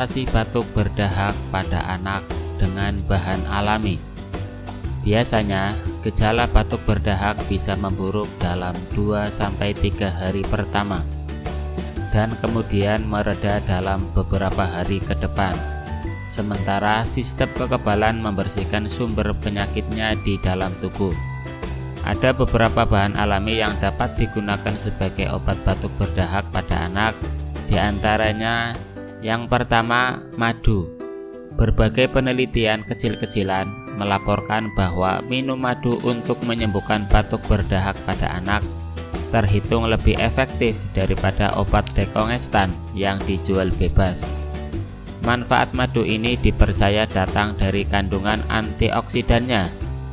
mengatasi batuk berdahak pada anak dengan bahan alami. Biasanya, gejala batuk berdahak bisa memburuk dalam 2-3 hari pertama dan kemudian mereda dalam beberapa hari ke depan. Sementara sistem kekebalan membersihkan sumber penyakitnya di dalam tubuh. Ada beberapa bahan alami yang dapat digunakan sebagai obat batuk berdahak pada anak, di antaranya yang pertama, madu. Berbagai penelitian kecil-kecilan melaporkan bahwa minum madu untuk menyembuhkan batuk berdahak pada anak terhitung lebih efektif daripada obat dekongestan yang dijual bebas. Manfaat madu ini dipercaya datang dari kandungan antioksidannya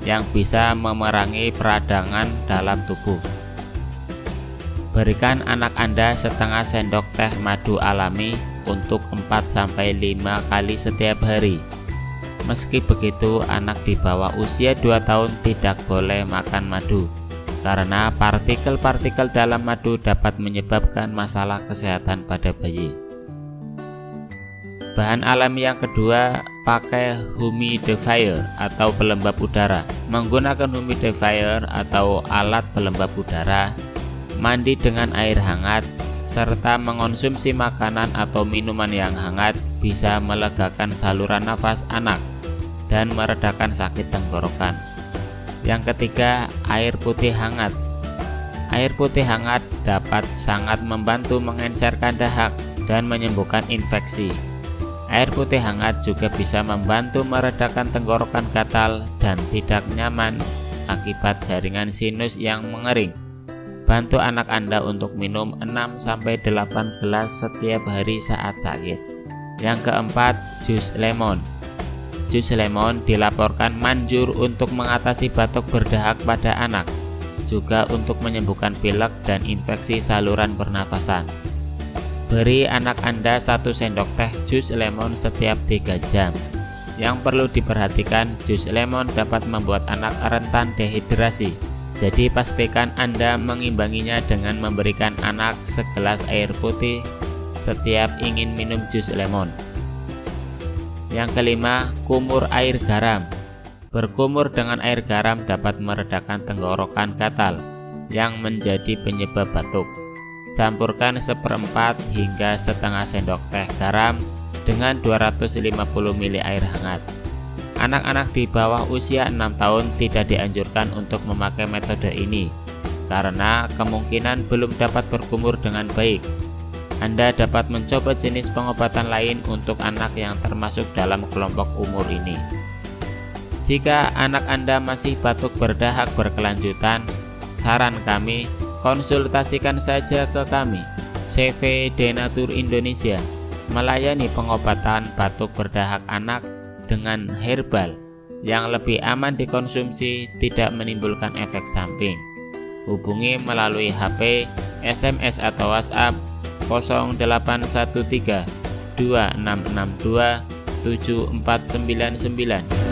yang bisa memerangi peradangan dalam tubuh. Berikan anak Anda setengah sendok teh madu alami untuk 4-5 kali setiap hari. Meski begitu, anak di bawah usia 2 tahun tidak boleh makan madu karena partikel-partikel dalam madu dapat menyebabkan masalah kesehatan pada bayi. Bahan alami yang kedua, pakai humidifier atau pelembab udara. Menggunakan humidifier atau alat pelembab udara, mandi dengan air hangat, serta mengonsumsi makanan atau minuman yang hangat bisa melegakan saluran nafas anak dan meredakan sakit tenggorokan. Yang ketiga, air putih hangat. Air putih hangat dapat sangat membantu mengencerkan dahak dan menyembuhkan infeksi. Air putih hangat juga bisa membantu meredakan tenggorokan gatal dan tidak nyaman akibat jaringan sinus yang mengering. Bantu anak Anda untuk minum 6-8 gelas setiap hari saat sakit. Yang keempat, jus lemon. Jus lemon dilaporkan manjur untuk mengatasi batuk berdahak pada anak, juga untuk menyembuhkan pilek dan infeksi saluran pernafasan. Beri anak Anda 1 sendok teh jus lemon setiap 3 jam. Yang perlu diperhatikan, jus lemon dapat membuat anak rentan dehidrasi. Jadi pastikan Anda mengimbanginya dengan memberikan anak segelas air putih setiap ingin minum jus lemon. Yang kelima, kumur air garam. Berkumur dengan air garam dapat meredakan tenggorokan gatal yang menjadi penyebab batuk. Campurkan 1/4 hingga setengah sendok teh garam dengan 250 ml air hangat. Anak-anak di bawah usia 6 tahun tidak dianjurkan untuk memakai metode ini karena kemungkinan belum dapat berkumur dengan baik. Anda dapat mencoba jenis pengobatan lain untuk anak yang termasuk dalam kelompok umur ini. Jika anak Anda masih batuk berdahak berkelanjutan, saran kami konsultasikan saja ke kami, CV Denatur Indonesia, melayani pengobatan batuk berdahak anak dengan herbal yang lebih aman dikonsumsi, tidak menimbulkan efek samping. Hubungi melalui HP, SMS atau WhatsApp 0813 2662 7499.